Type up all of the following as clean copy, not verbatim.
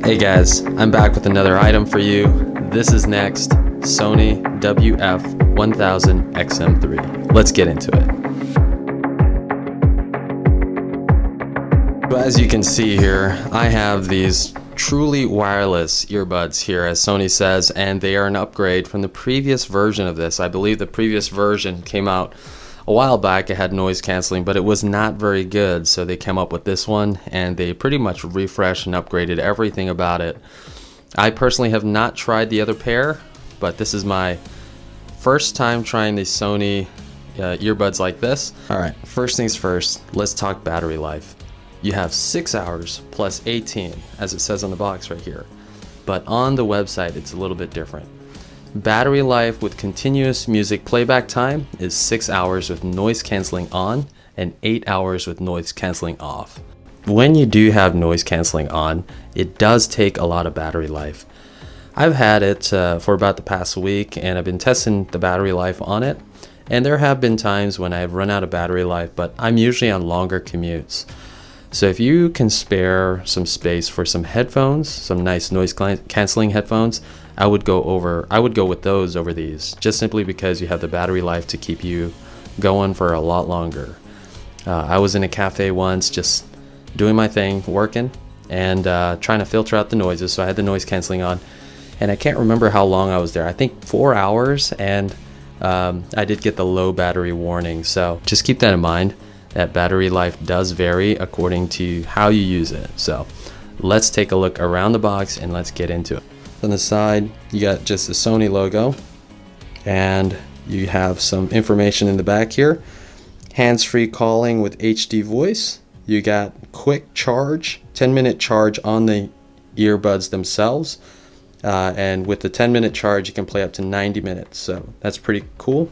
Hey guys, I'm back with another item for you. This is next, Sony WF1000 XM3. Let's get into it. So as you can see here, I have these truly wireless earbuds here, as Sony says, and they are an upgrade from the previous version of this. I believe the previous version came out a while back. It had noise canceling, but it was not very good, so they came up with this one and they pretty much refreshed and upgraded everything about it. I personally have not tried the other pair, but this is my first time trying the Sony earbuds like this. Alright, first things first, let's talk battery life. You have 6 hours plus 18, as it says on the box right here, but on the website it's a little bit different. Battery life with continuous music playback time is 6 hours with noise cancelling on and 8 hours with noise cancelling off. When you do have noise cancelling on, it does take a lot of battery life. I've had it for about the past week, and I've been testing the battery life on it, and there have been times when I've run out of battery life, but I'm usually on longer commutes. So if you can spare some space for some headphones, some nice noise cancelling headphones, I would go with those over these, just simply because you have the battery life to keep you going for a lot longer. I was in a cafe once just doing my thing, working, and trying to filter out the noises, so I had the noise cancelling on, and I can't remember how long I was there. I think 4 hours, and I did get the low battery warning, so just keep that in mind. That battery life does vary according to how you use it. So let's take a look around the box and let's get into it. On the side, you got just the Sony logo, and you have some information in the back here. Hands-free calling with HD voice. You got quick charge, 10-minute charge on the earbuds themselves. And with the 10-minute charge, you can play up to 90 minutes. So that's pretty cool.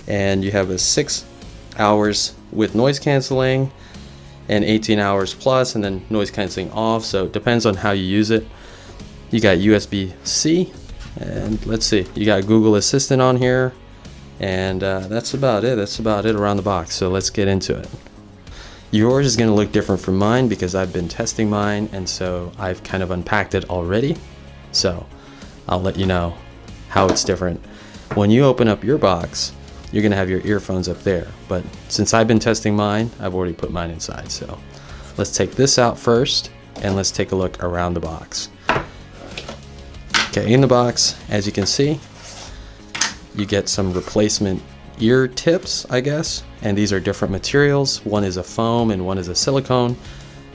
And you have a 6 hours with noise cancelling and 18 hours plus, and then noise cancelling off. So it depends on how you use it. You got USB-C, and let's see, you got Google Assistant on here, and that's about it. That's about it around the box. So let's get into it. Yours is going to look different from mine because I've been testing mine, and so I've kind of unpacked it already. So I'll let you know how it's different. When you open up your box, you're going to have your earphones up there, but since I've been testing mine, I've already put mine inside. So let's take this out first, and let's take a look around the box. Okay, in the box, as you can see, you get some replacement ear tips, I guess, and these are different materials. One is a foam and one is a silicone.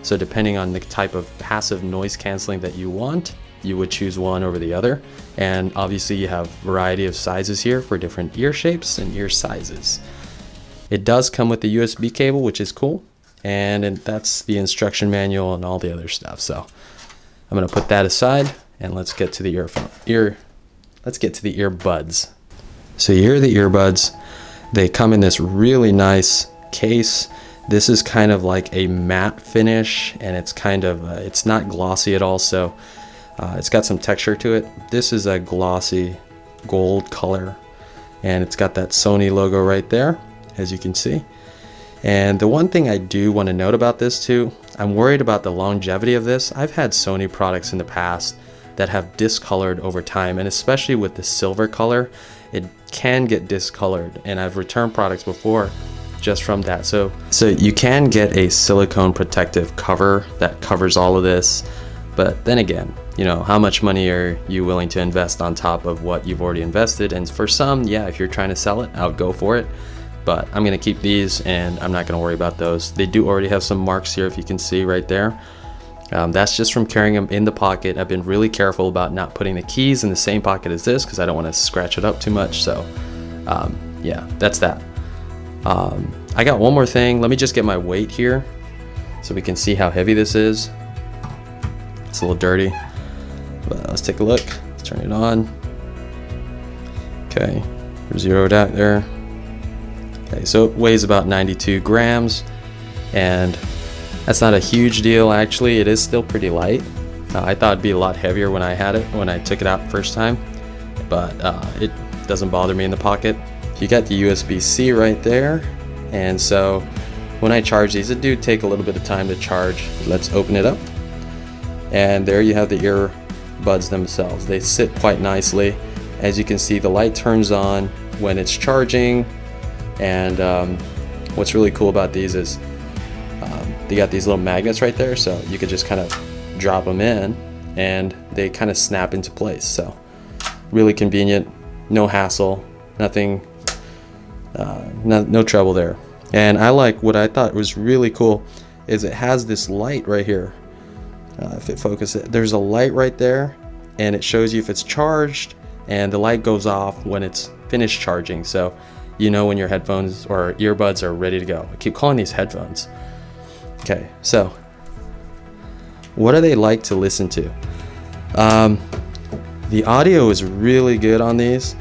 So depending on the type of passive noise cancelling that you want, you would choose one over the other. And obviously you have a variety of sizes here for different ear shapes and ear sizes. It does come with the USB cable, which is cool, and that's the instruction manual and all the other stuff. So I'm going to put that aside, and let's get to the let's get to the earbuds. So here are the earbuds. They come in this really nice case. This is kind of like a matte finish, and it's kind of it's not glossy at all, so it's got some texture to it. This is a glossy gold color, and it's got that Sony logo right there, as you can see. And the one thing I do want to note about this too, I'm worried about the longevity of this. I've had Sony products in the past that have discolored over time, and especially with the silver color, it can get discolored, and I've returned products before just from that. So you can get a silicone protective cover that covers all of this, but then again, you know, how much money are you willing to invest on top of what you've already invested? And for some, yeah, if you're trying to sell it, I would go for it, but I'm gonna keep these and I'm not gonna worry about those. They do already have some marks here, if you can see right there. That's just from carrying them in the pocket. I've been really careful about not putting the keys in the same pocket as this because I don't want to scratch it up too much. So yeah, that's that. I got one more thing. Let me just get my weight here so we can see how heavy this is. It's a little dirty, but let's take a look. Let's turn it on. Okay, we're zeroed out there. Okay, so it weighs about 92 grams, and that's not a huge deal actually. It is still pretty light. I thought it'd be a lot heavier when I took it out first time, but it doesn't bother me in the pocket. You got the USB-C right there, and so when I charge these, it do take a little bit of time to charge. Let's open it up, and there you have the earbuds themselves. They sit quite nicely. As you can see, the light turns on when it's charging, and what's really cool about these is they got these little magnets right there, so you could just kind of drop them in and they kind of snap into place. So really convenient, no hassle, nothing, no trouble there. And I like, what I thought was really cool is it has this light right here. If it focuses, there's a light right there, and it shows you if it's charged, and the light goes off when it's finished charging, so you know when your headphones or earbuds are ready to go. I keep calling these headphones. Okay, so what are they like to listen to? The audio is really good on these.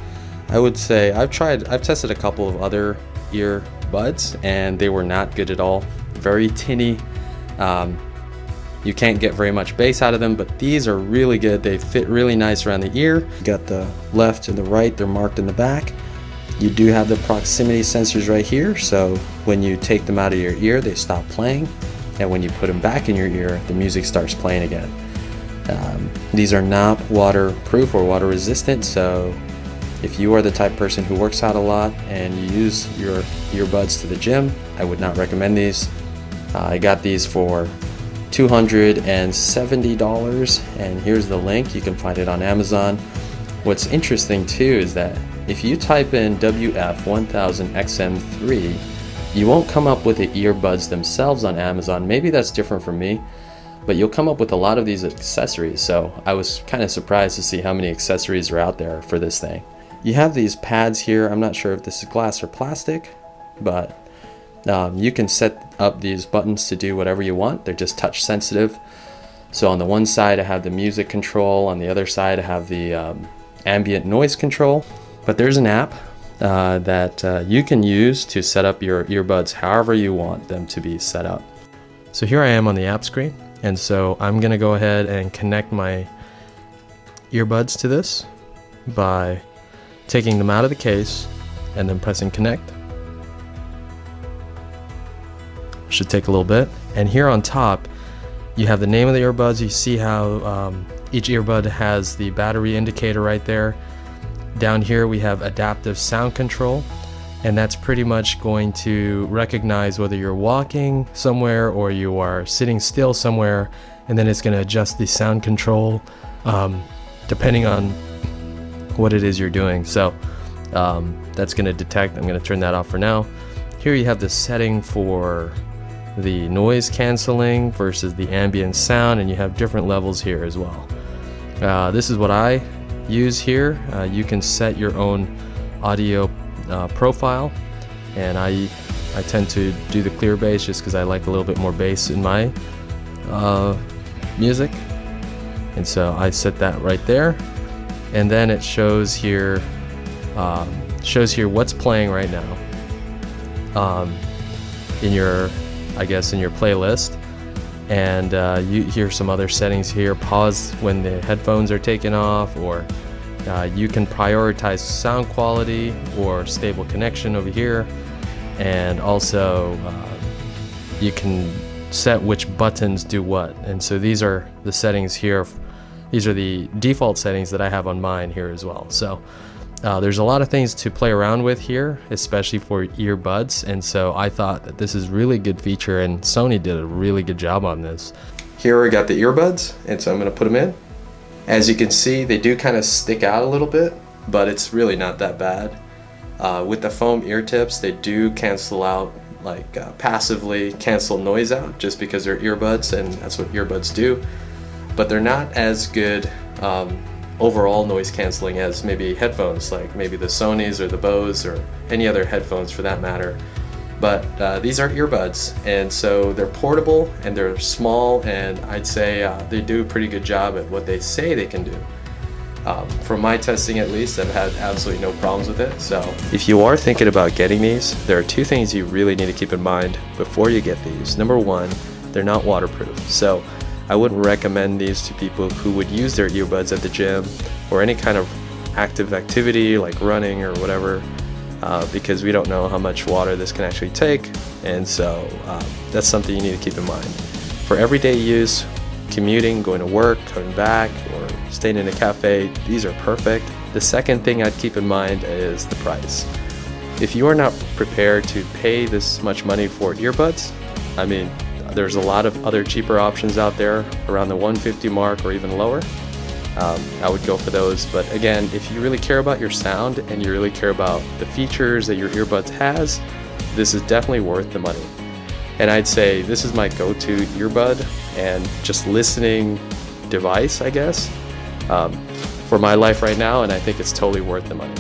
I would say I've tested a couple of other earbuds and they were not good at all. Very tinny. You can't get very much bass out of them, but these are really good. They fit really nice around the ear. You got the left and the right, they're marked in the back. You do have the proximity sensors right here, so when you take them out of your ear, they stop playing, and when you put them back in your ear, the music starts playing again. These are not waterproof or water resistant, so if you are the type of person who works out a lot and you use your earbuds to the gym, I would not recommend these. I got these for $270, and here's the link. You can find it on Amazon. What's interesting too is that if you type in WF1000 XM3, you won't come up with the earbuds themselves on Amazon. Maybe that's different for me, but you'll come up with a lot of these accessories. So I was kind of surprised to see how many accessories are out there for this thing. You have these pads here. I'm not sure if this is glass or plastic, but you can set up these buttons to do whatever you want. They're just touch sensitive. So on the one side I have the music control, on the other side I have the ambient noise control. But there's an app that you can use to set up your earbuds however you want them to be set up. So here I am on the app screen, and so I'm gonna go ahead and connect my earbuds to this by taking them out of the case and then pressing connect. Should take a little bit. And here on top you have the name of the earbuds. You see how each earbud has the battery indicator right there. Down here we have adaptive sound control, and that's pretty much going to recognize whether you're walking somewhere or you are sitting still somewhere, and then it's going to adjust the sound control depending on what it is you're doing. So that's going to detect. I'm going to turn that off for now. Here you have the setting for the noise canceling versus the ambient sound, and you have different levels here as well. This is what I use here. You can set your own audio profile, and I tend to do the clear bass just because I like a little bit more bass in my music, and so I set that right there, and then it shows here what's playing right now in your, I guess, in your playlist. And you hear some other settings here. Pause when the headphones are taken off, or you can prioritize sound quality or stable connection over here, and also you can set which buttons do what. And so these are the settings here. These are the default settings that I have on mine here as well. So there's a lot of things to play around with here, especially for earbuds, and so I thought that this is really good feature, and Sony did a really good job on this. Here I got the earbuds, and so I'm going to put them in. As you can see, they do kind of stick out a little bit, but it's really not that bad. With the foam ear tips, they do cancel out, like passively cancel noise out, just because they're earbuds, and that's what earbuds do. But they're not as good overall noise canceling as maybe headphones, like maybe the Sonys or the Bose or any other headphones for that matter. But these are earbuds, and so they're portable and they're small, and I'd say they do a pretty good job at what they say they can do. From my testing at least, I've had absolutely no problems with it. So if you are thinking about getting these, there are two things you really need to keep in mind before you get these. Number one, they're not waterproof, so I wouldn't recommend these to people who would use their earbuds at the gym or any kind of active activity like running or whatever, because we don't know how much water this can actually take, And so that's something you need to keep in mind. For everyday use, commuting, going to work, coming back, or staying in a cafe, these are perfect. The second thing I'd keep in mind is the price. If you are not prepared to pay this much money for earbuds, I mean, there's a lot of other cheaper options out there around the $150 mark or even lower. I would go for those. But again, if you really care about your sound and you really care about the features that your earbuds has, this is definitely worth the money. And I'd say this is my go-to earbud and just listening device, I guess, for my life right now, and I think it's totally worth the money.